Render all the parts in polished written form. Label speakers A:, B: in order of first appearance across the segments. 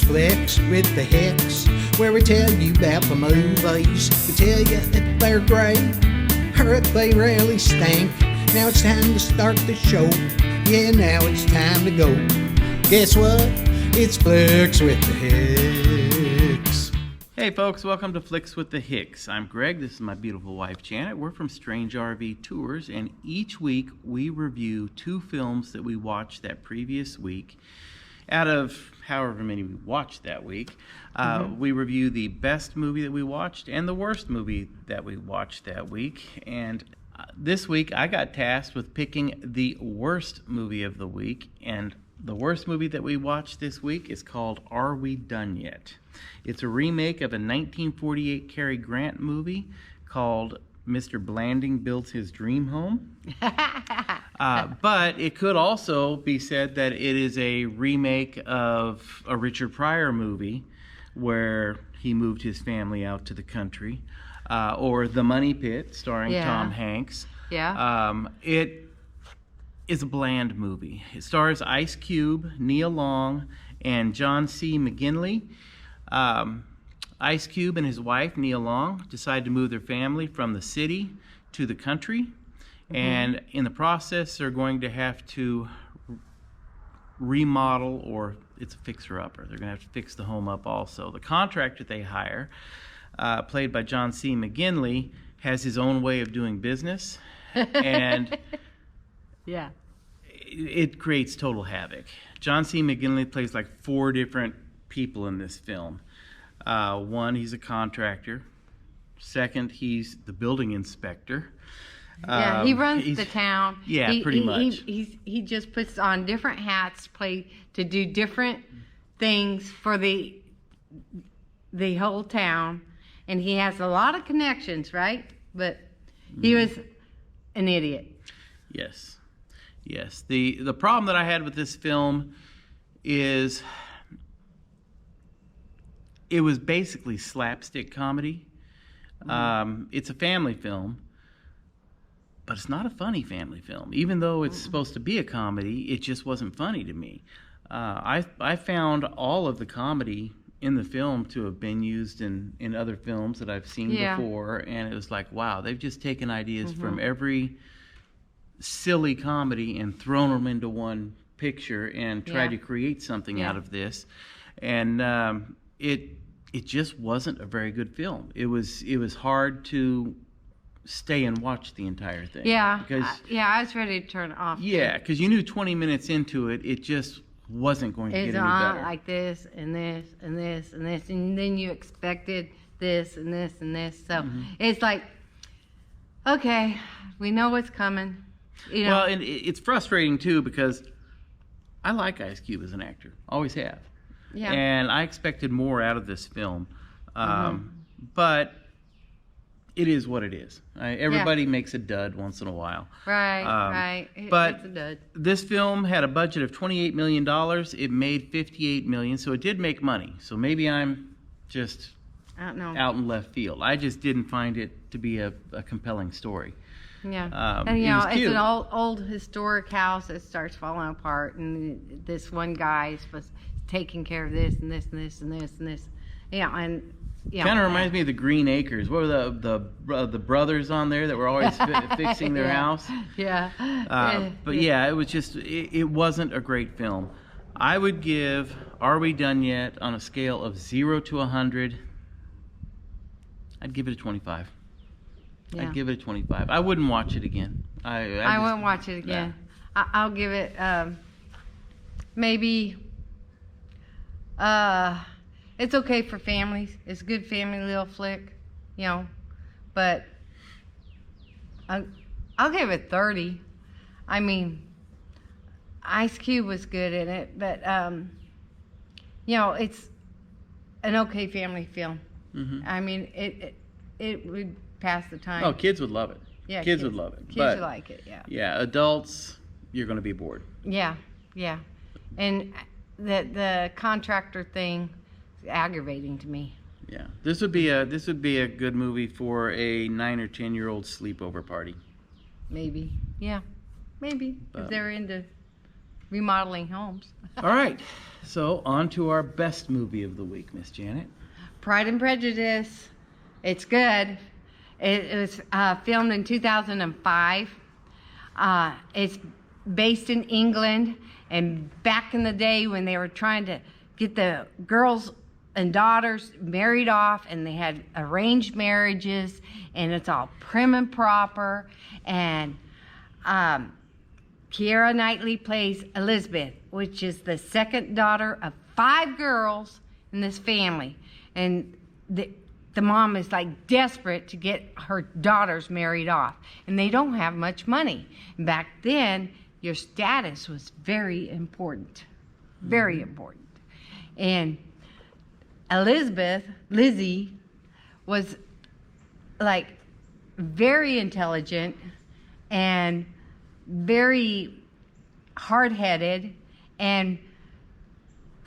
A: Flix with the Hicks, where we tell you about the movies. We tell you if they're great or if they really stink. Now it's time to start the show. Yeah, now it's time to go. Guess what? It's Flix with the Hicks.
B: Hey folks, welcome to Flix with the Hicks. I'm Greg, this is my beautiful wife Janet. We're from Strange RV Tours, and each week we review 2 films that we watched that previous week. Out of however many we watched that week, we review the best movie that we watched and the worst movie that we watched that week. And this week I got tasked with picking the worst movie of the week, and the worst movie that we watched this week is called Are We Done Yet? It's a remake of a 1948 Cary Grant movie called Mr. Blanding Builds His Dream Home. But it could also be said that it is a remake of a Richard Pryor movie where he moved his family out to the country, or The Money Pit starring Tom Hanks. It is a bland movie. It stars Ice Cube, Nia Long, and John C. McGinley. Ice Cube and his wife, Nia Long, decide to move their family from the city to the country. And in the process, they're going to have to remodel, or it's a fixer-upper. They're going to have to fix the home up also. The contractor they hire, played by John C. McGinley, has his own way of doing business. And it creates total havoc. John C. McGinley plays like 4 different people in this film. One, he's a contractor. Second, he's the building inspector.
C: He runs the town.
B: Pretty much.
C: He just puts on different hats to do different things for the whole town, and he has a lot of connections, right? But he was an idiot.
B: Yes. The problem that I had with this film is it was basically slapstick comedy. It's a family film, but it's not a funny family film. Even though it's supposed to be a comedy, it just wasn't funny to me. I found all of the comedy in the film to have been used in other films that I've seen before, and it was like, wow, they've just taken ideas from every silly comedy and thrown them into one picture and tried to create something out of this. And it just wasn't a very good film. It was hard to stay and watch the entire thing.
C: Because I was ready to turn it off.
B: Because you knew 20 minutes into it, it just wasn't going to get any better.
C: It's like this and this and this and this, and then you expected this and this and this. So it's like, okay, we know what's coming. You know?
B: Well, and it's frustrating too, because I like Ice Cube as an actor, always have. And I expected more out of this film, but it is what it is. Everybody makes a dud once in a while.
C: Right.
B: But
C: it's a dud.
B: This film had a budget of $28 million. It made $58 million, so it did make money. So maybe I'm just out in left field. I just didn't find it to be a compelling story.
C: And it's an old historic house that starts falling apart, and this one guy was taking care of this and this and this and this and this. Kind of
B: reminds me of the Green Acres. What were the brothers on there that were always fixing their house? But it was just it wasn't a great film. I would give Are We Done Yet on a scale of 0 to 100. I'd give it a 25. I'd give it a 25. I wouldn't watch it again. I
C: wouldn't watch it again. I'll give it maybe. It's okay for families. It's a good family little flick, but I'll give it 30. I mean, Ice Cube was good in it, but it's an okay family film. I mean, it would pass the time.
B: Oh, kids would love it. Kids would love it.
C: Kids would like it.
B: Yeah, adults, you're going to be bored.
C: Yeah, and the contractor thing is aggravating to me.
B: Yeah, this would be a good movie for a 9 or 10-year-old sleepover party.
C: Maybe, if they're into remodeling homes.
B: All right, so on to our best movie of the week, Miss Janet.
C: Pride and Prejudice. It's good. It was filmed in 2005. It's based in England, and back in the day when they were trying to get the girls and daughters married off, and they had arranged marriages, and it's all prim and proper. And Keira Knightley plays Elizabeth, which is the second daughter of 5 girls in this family. And the mom is like desperate to get her daughters married off, and they don't have much money. Back then, your status was very important, very important. And Lizzie, was like very intelligent and very hard-headed, and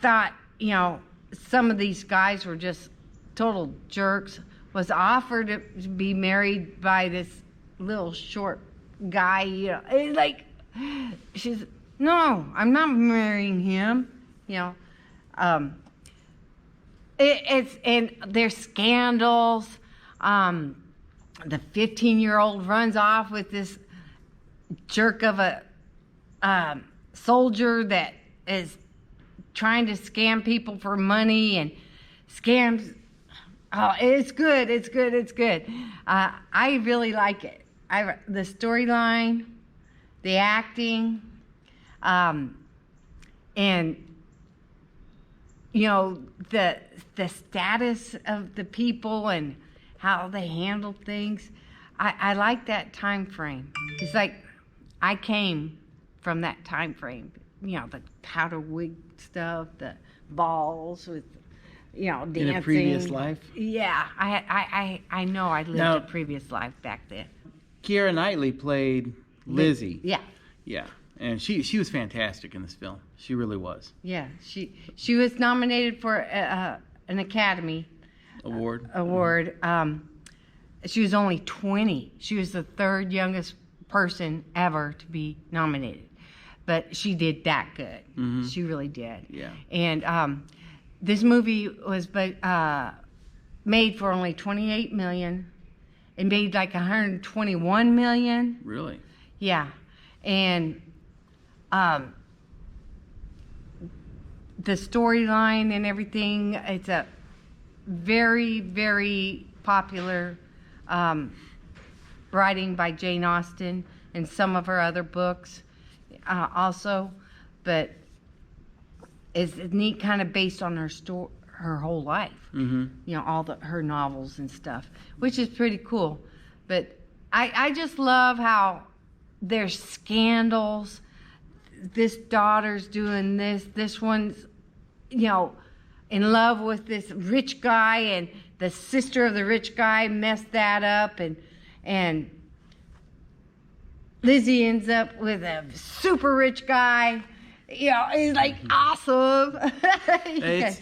C: thought, you know, some of these guys were just total jerks. Was offered to be married by this little short guy, you know, it's like, she's, no, I'm not marrying him, you know. And there's scandals. The 15-year-old runs off with this jerk of a soldier that is trying to scam people for money and scams. Oh, it's good. It's good. It's good. I really like it. The storyline, the acting, and you know, the status of the people and how they handle things. I like that time frame. It's like I came from that time frame. You know, the powder wig stuff, the balls with, you know, dancing.
B: In a previous life?
C: Yeah, I know I lived a previous life back then.
B: Keira Knightley played Lizzie.
C: Yeah.
B: Yeah, and she was fantastic in this film. She really was.
C: Yeah, she was nominated for an Academy
B: Award.
C: She was only 20. She was the 3rd youngest person ever to be nominated, but she did that good. Mm-hmm. She really did.
B: Yeah.
C: And this movie was made for only $28 million. It made like $121 million.
B: Really?
C: Yeah. And the storyline and everything, it's a very, very popular writing by Jane Austen and some of her other books also, but it's neat, kind of based on her whole life. Mm-hmm. You know, all her novels and stuff, which is pretty cool. But I just love how there's scandals. This daughter's doing this one's, you know, in love with this rich guy, and the sister of the rich guy messed that up, and Lizzie ends up with a super rich guy. You know, it's like awesome. Yes.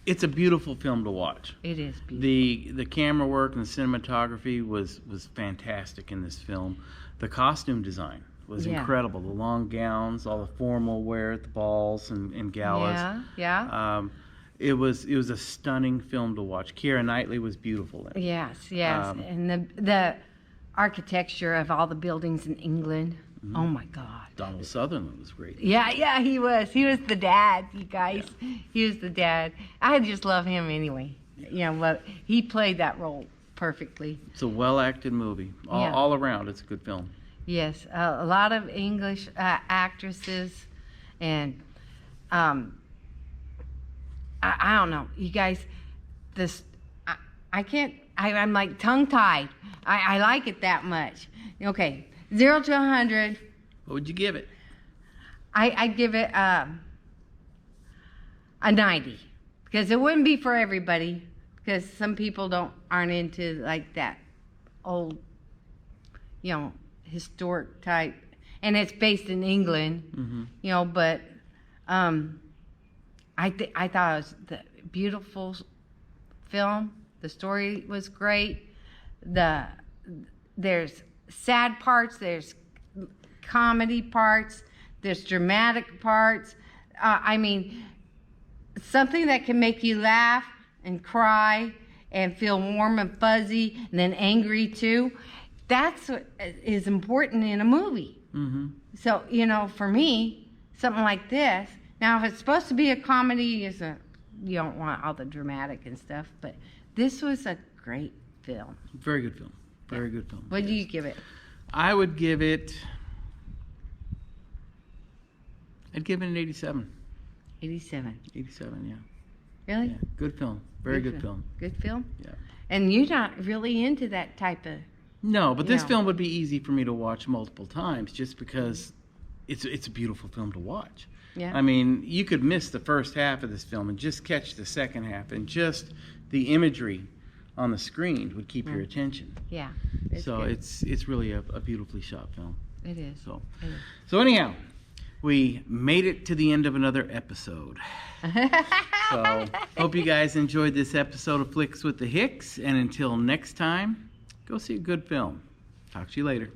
B: It's a beautiful film to watch.
C: It is beautiful.
B: The camera work and the cinematography was fantastic in this film. The costume design was incredible. The long gowns, all the formal wear at the balls and galas.
C: Yeah.
B: It was a stunning film to watch. Keira Knightley was beautiful in it.
C: Yes. And the architecture of all the buildings in England. Mm-hmm. Oh my God.
B: Donald Southerland was great.
C: Yeah, he was. He was the dad, you guys. Yeah. He was the dad. I just love him anyway. You know, but he played that role perfectly.
B: It's a well-acted movie. All around, it's a good film.
C: Yes, a lot of English actresses, and I don't know, you guys. I can't. I'm like tongue-tied. I like it that much. Okay, 0 to 100.
B: What would you give it?
C: I'd give it a 90, because it wouldn't be for everybody, because some people aren't into like that old, you know, historic type, and it's based in England. Mm-hmm. You know, but I thought it was the beautiful film. The story was great. There's sad parts, there's comedy parts, There's dramatic parts. I mean, something that can make you laugh and cry and feel warm and fuzzy and then angry too. That's what is important in a movie.
B: Mm-hmm.
C: So, you know, for me, something like this. Now, if it's supposed to be a comedy, you don't want all the dramatic and stuff, but this was a great film.
B: Very good film. Very good film.
C: What do you give it?
B: I'd give it an 87.
C: 87.
B: 87, yeah.
C: Really?
B: Yeah. Good film. Very good film.
C: Good film?
B: Yeah.
C: And you're not really into that type of...
B: No, but this
C: No.
B: film would be easy for me to watch multiple times just because it's a beautiful film to watch.
C: Yeah.
B: I mean, you could miss the first half of this film and just catch the second half, and just the imagery on the screen would keep your attention.
C: Yeah.
B: So
C: good.
B: it's really a beautifully shot film.
C: It is. It is.
B: So anyhow, we made it to the end of another episode. So hope you guys enjoyed this episode of Flix with the Hicks, and until next time, go see a good film. Talk to you later.